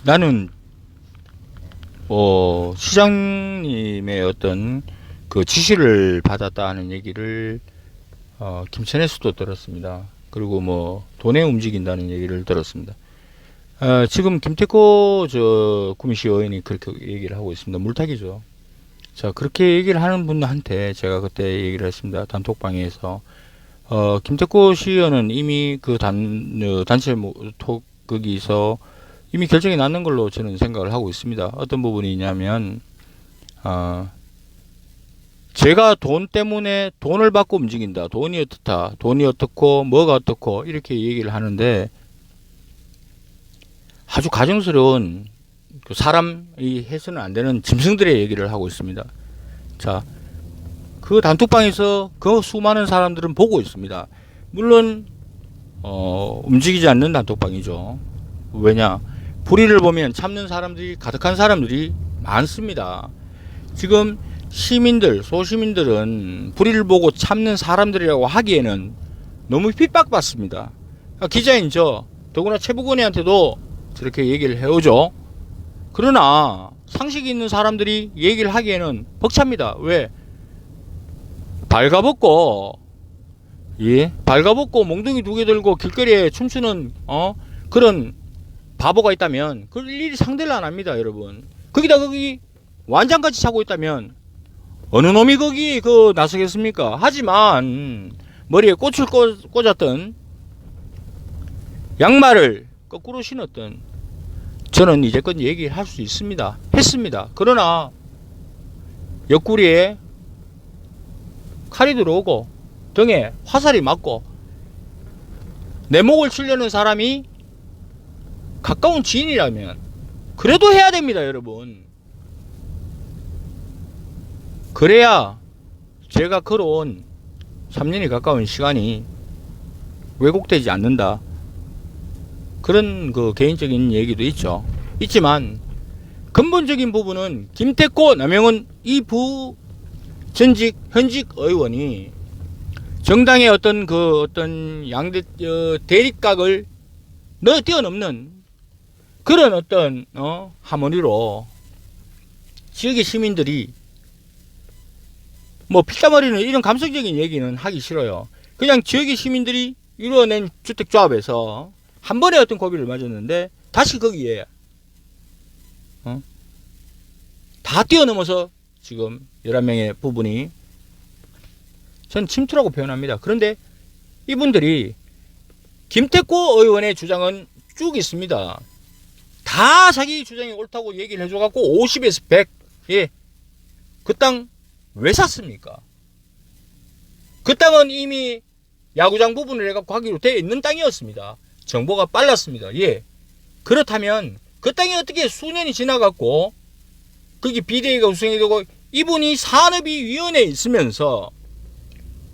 나는 시장님의 어떤 그 지시를 받았다는 얘기를 김천에서도 들었습니다. 그리고 뭐 돈에 움직인다는 얘기를 들었습니다. 지금 김태코 구미시 의원이 그렇게 얘기를 하고 있습니다. 물타기죠. 자, 그렇게 얘기를 하는 분한테 제가 그때 얘기를 했습니다. 단톡방에서 김태코 시의원은 이미 그 단체 거기서 이미 결정이 났는 걸로 저는 생각을 하고 있습니다. 어떤 부분이냐면 제가 돈 때문에 돈을 받고 움직인다. 돈이 어떻다. 돈이 어떻고 뭐가 어떻고 이렇게 얘기를 하는데 아주 가정스러운 그 사람이 해서는 안 되는 짐승들의 얘기를 하고 있습니다. 자, 그 단톡방에서 그 수많은 사람들은 보고 있습니다. 물론 움직이지 않는 단톡방이죠. 왜냐? 불의를 보면 참는 사람들이 가득한 사람들이 많습니다. 지금 소시민들은 불의를 보고 참는 사람들이라고 하기에는 너무 핍박받습니다. 기자인 더구나 최북원이한테도 저렇게 얘기를 해오죠. 그러나 상식이 있는 사람들이 얘기를 하기에는 벅찹니다. 왜? 발가벗고 몽둥이 2개 들고 길거리에 춤추는 그런 바보가 있다면 그 일일이 상대를 안 합니다, 여러분. 거기 완장같이 차고 있다면 어느 놈이 거기 나서겠습니까? 하지만 머리에 꽃을 꽂았던 양말을 거꾸로 신었던 저는 이제껏 얘기를 할 수 있습니다. 했습니다. 그러나 옆구리에 칼이 들어오고 등에 화살이 맞고 내 목을 치려는 사람이 가까운 지인이라면 그래도 해야 됩니다, 여러분. 그래야 제가 걸어온 3년이 가까운 시간이 왜곡되지 않는다. 그런 개인적인 얘기도 있지만 근본적인 부분은 김태코, 남영은 이 현직 의원이 정당의 어떤 양대 대립각을 뛰어넘는 그런 어떤 하모니로 지역의 시민들이 뭐 피땀흘리는 이런 감성적인 얘기는 하기 싫어요. 그냥 지역의 시민들이 이뤄낸 주택조합에서 한 번에 어떤 고비를 맞았는데 다시 거기에 다 뛰어넘어서 지금 11명의 부분이 전 침투라고 표현합니다. 그런데 이분들이 김태코 의원의 주장은 쭉 있습니다. 다 자기 주장이 옳다고 얘기를 해줘갖고 50에서 100. 그 땅 왜 샀습니까? 그 땅은 이미 야구장 부분을 해갖고 하기로 되어 있는 땅이었습니다. 정보가 빨랐습니다. 그렇다면 그 땅이 어떻게 수년이 지나갖고 거기 비대위가 구성이 되고 이분이 산업위원회에 있으면서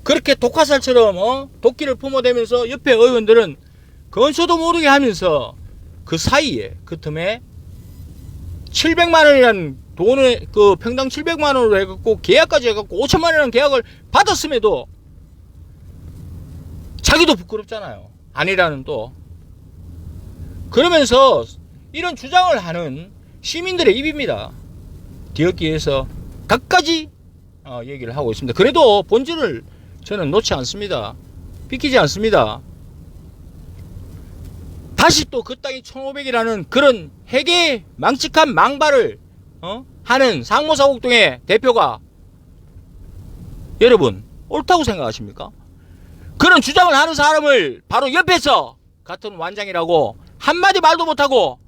그렇게 독화살처럼 도끼를 품어대면서 옆에 의원들은 건소도 모르게 하면서 그 사이에 그 틈에 700만원이라는 돈을 평당 700만원으로 해갖고 계약까지 해갖고 5천만원이라는 계약을 받았음에도 자기도 부끄럽잖아요. 아니라는 또 그러면서 이런 주장을 하는 시민들의 입입니다. 뒤엎기에서 갖가지 얘기를 하고 있습니다. 그래도 본질을 저는 놓지 않습니다. 비키지 않습니다. 다시 또 그 땅이 1500이라는 그런 핵의 망측한 망발을 하는 상무사곡동의 대표가 여러분 옳다고 생각하십니까? 그런 주장을 하는 사람을 바로 옆에서 같은 완장이라고 한마디 말도 못하고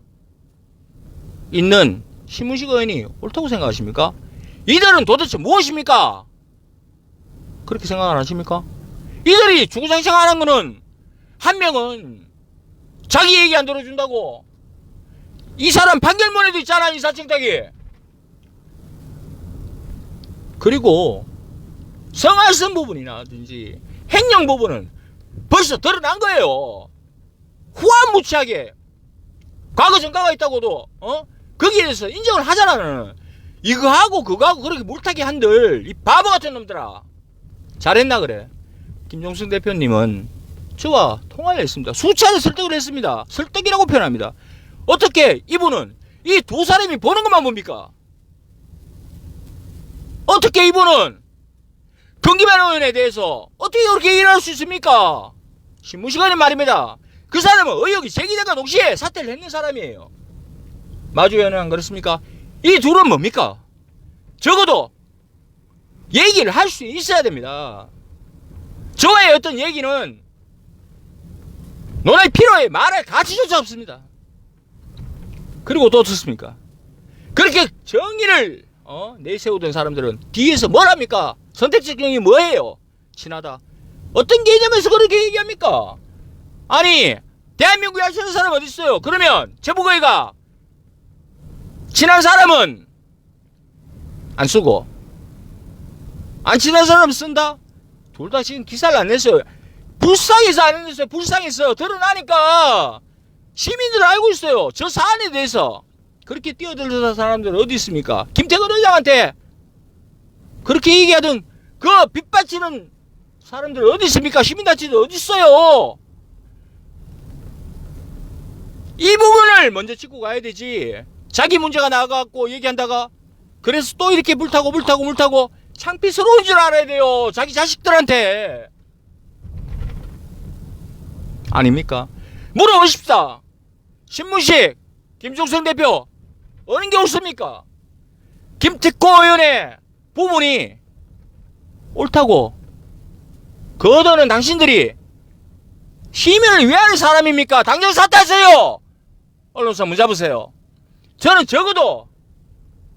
있는 신문식 의원이 옳다고 생각하십니까? 이들은 도대체 무엇입니까? 그렇게 생각 안 하십니까? 이들이 주구장창하는 거는 한 명은 자기 얘기 안 들어준다고 이 사람 판결문에도 있잖아, 인사청탁이. 그리고 성할선 부분이라든지 횡령 부분은 벌써 드러난 거예요. 후한무치하게 과거 전과가 있다고도 거기에 대해서 인정을 하잖아. 이거하고 그거하고 그렇게 물타기 한들 이 바보 같은 놈들아. 잘했나 그래. 김종승 대표님은 저와 통화를 했습니다. 수차례 설득을 했습니다. 설득이라고 표현합니다. 어떻게 이분은 이 두 사람이 보는 것만 봅니까? 어떻게 이분은 경기만 의원에 대해서 어떻게 그렇게 일할 수 있습니까? 신문시간에 말입니다. 그 사람은 의혹이 제기된과 동시에 사퇴를 했는 사람이에요. 마주 의원은 안 그렇습니까? 이 둘은 뭡니까? 적어도 얘기를 할 수 있어야 됩니다. 저의 어떤 얘기는 논할 필요에 말할 가치조차 없습니다. 그리고 또 어떻습니까? 그렇게 정의를 내세우던 사람들은 뒤에서 뭘 합니까? 선택적 정의 뭐예요? 친하다. 어떤 개념에서 그렇게 얘기합니까? 아니 대한민국에 하시는 사람 어디 있어요? 그러면 제보거리가 친한 사람은 안 쓰고 안 친한 사람은 쓴다? 둘 다 지금 기사를 안 냈어요. 불쌍해서 안 냈어요. 불쌍해서 드러나니까 시민들 알고 있어요. 저 사안에 대해서. 그렇게 뛰어들던 사람들 어디 있습니까? 김태근 의장한테 그렇게 얘기하던 그 빗받치는 사람들 어디 있습니까? 시민단체들 어디 있어요? 이 부분을 먼저 짚고 가야 되지. 자기 문제가 나가갖고 얘기한다가 그래서 또 이렇게 물타고 창피스러운 줄 알아야 돼요. 자기 자식들한테. 아닙니까? 물어보십시다. 신문식 김종성 대표 어느 게 옳습니까? 김특호 의원의 부분이 옳다고 거더는 당신들이 시민을 위하는 사람입니까? 당장 사퇴하세요. 언론사 문 잡으세요. 저는 적어도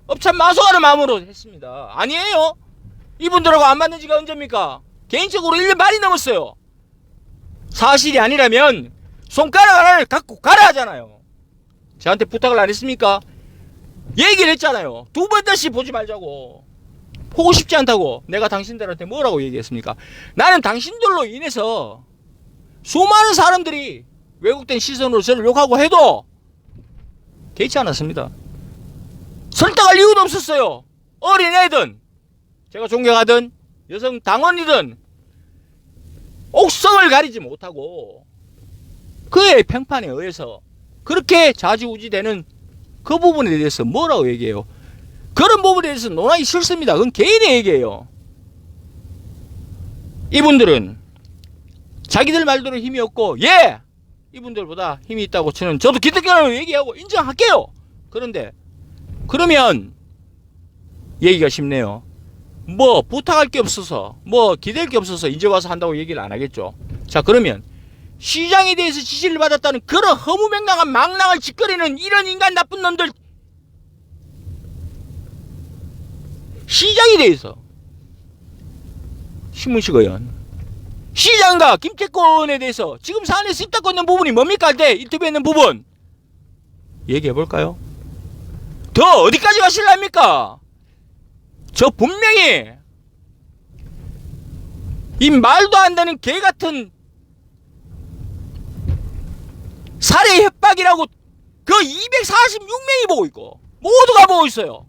업참마소하는 마음으로 했습니다. 아니에요. 이분들하고 안 맞는 지가 언제입니까? 개인적으로 1년 반이 넘었어요. 사실이 아니라면 손가락 하나를 갖고 가라 하잖아요. 저한테 부탁을 안 했습니까? 얘기를 했잖아요. 두 번 다시 보지 말자고. 보고 싶지 않다고. 내가 당신들한테 뭐라고 얘기했습니까? 나는 당신들로 인해서 수많은 사람들이 왜곡된 시선으로 저를 욕하고 해도 개의치 않았습니다. 설득할 이유도 없었어요. 어린애든 제가 존경하던 여성 당원이든 옥성을 가리지 못하고 그의 평판에 의해서 그렇게 좌지우지되는 그 부분에 대해서 뭐라고 얘기해요? 그런 부분에 대해서 논하기 싫습니다. 그건 개인의 얘기예요. 이분들은 자기들 말대로 힘이 없고 예! 이분들보다 힘이 있다고 저도 기특하다고 얘기하고 인정할게요. 그런데 그러면 얘기가 쉽네요. 뭐 부탁할 게 없어서 뭐 기댈 게 없어서 이제 와서 한다고 얘기를 안 하겠죠. 자 그러면 시장에 대해서 지시를 받았다는 그런 허무맹랑한 망랑을 짓거리는 이런 인간 나쁜 놈들 시장에 대해서 신문식 의원 시장과 김태권 의원에 대해서 지금 사안에 씹닫고 있는 부분이 뭡니까? 할 때 인터뷰에 있는 부분 얘기해 볼까요? 더 어디까지 가실랍니까? 저 분명히 이 말도 안 되는 개 같은 살해 협박이라고 그 246명이 보고 있고 모두가 보고 있어요.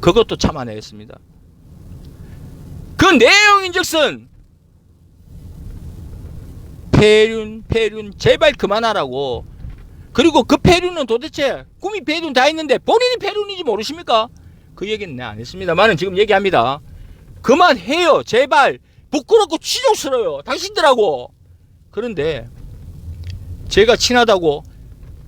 그것도 참아내겠습니다. 그 내용인즉슨 폐륜 제발 그만하라고. 그리고 그 폐륜은 도대체 꿈이 폐륜 다 했는데 본인이 폐륜인지 모르십니까? 그 얘기는 내가 안 했습니다만은 지금 얘기합니다. 그만해요. 제발. 부끄럽고 치욕스러워요. 당신들하고. 그런데 제가 친하다고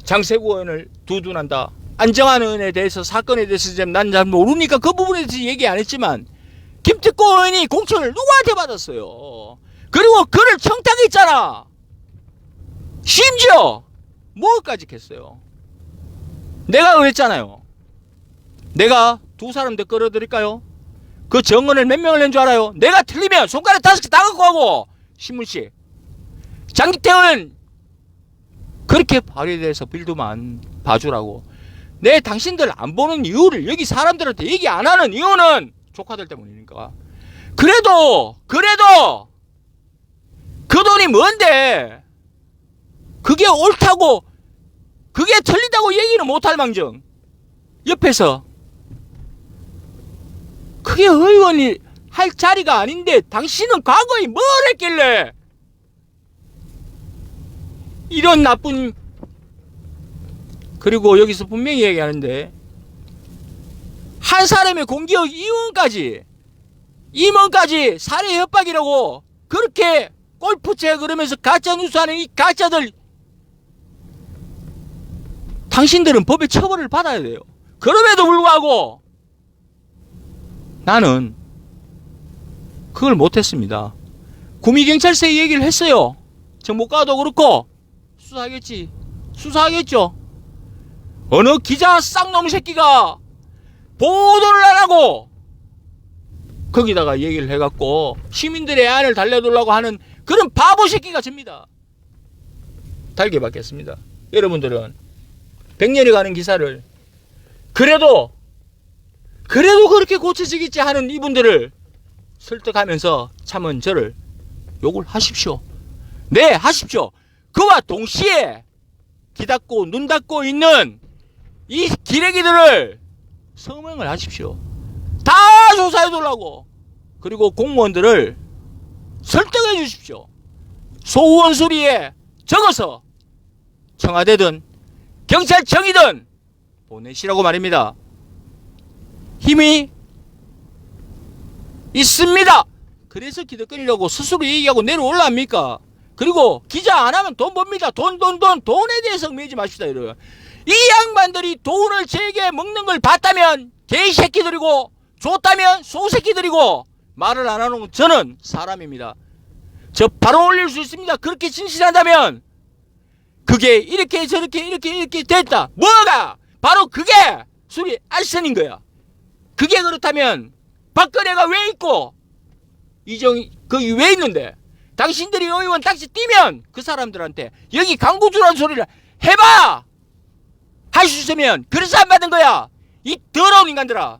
장세구 의원을 두둔한다. 안정환 의원에 대해서 사건에 대해서 난 잘 모르니까 그 부분에 대해서 얘기 안 했지만 김특호 의원이 공천을 누구한테 받았어요. 그리고 그를 청탁했잖아. 심지어 뭐까지 했어요. 내가 그랬잖아요. 내가 두 사람 더 끌어드릴까요? 그 정언을 몇 명을 낸 줄 알아요? 내가 틀리면 손가락 5개 다 갖고 가고. 신문식 장기태원 그렇게 발의에 대해서 빌드만 봐주라고. 내 당신들 안 보는 이유를 여기 사람들한테 얘기 안 하는 이유는 조카들 때문이니까. 그래도 그 돈이 뭔데 그게 옳다고 그게 틀리다고 얘기는 못할 망정 옆에서 그게 의원이 할 자리가 아닌데 당신은 과거에 뭘 했길래 이런 나쁜 그리고 여기서 분명히 얘기하는데 한 사람의 공기업 임원까지 살해 협박이라고 그렇게 골프채 그러면서 가짜 뉴스하는 이 가짜들, 당신들은 법의 처벌을 받아야 돼요. 그럼에도 불구하고 나는 그걸 못했습니다. 구미경찰서에 얘기를 했어요. 정보과도 그렇고 수사하겠죠. 어느 기자 쌍놈 새끼가 보도를 안 하고 거기다가 얘기를 해갖고 시민들의 안을 달래두려고 하는 그런 바보 새끼가 접니다. 달게 받겠습니다. 여러분들은 100년이 가는 기사를 그래도 그렇게 고쳐지겠지 하는 이분들을 설득하면서 참은 저를 욕을 하십시오. 네, 하십시오. 그와 동시에 귀 닫고 눈 닫고 있는 이 기레기들을 서명을 하십시오. 다 조사해달라고. 그리고 공무원들을 설득해 주십시오. 소원 소리에 적어서 청와대든 경찰청이든 보내시라고 말입니다. 힘이 있습니다. 그래서 기득권이라고 스스로 얘기하고 내려올랍니까? 그리고 기자 안 하면 돈 법니다. 돈에 대해서 매지 마십시다. 이러요. 이 양반들이 돈을 제게 먹는 걸 봤다면 개새끼들이고 줬다면 소새끼들이고 말을 안 하는 저는 사람입니다. 저 바로 올릴 수 있습니다. 그렇게 진실한다면 그게 이렇게 저렇게 이렇게 됐다. 뭐가? 바로 그게 술이 알선인 거야. 그게 그렇다면 박근혜가 왜 있고 이정이 거기 왜 있는데 당신들이 의원 딱지 뛰면 그 사람들한테 여기 강구주라는 소리를 해봐! 할 수 있으면 그래서 안 받은 거야. 이 더러운 인간들아.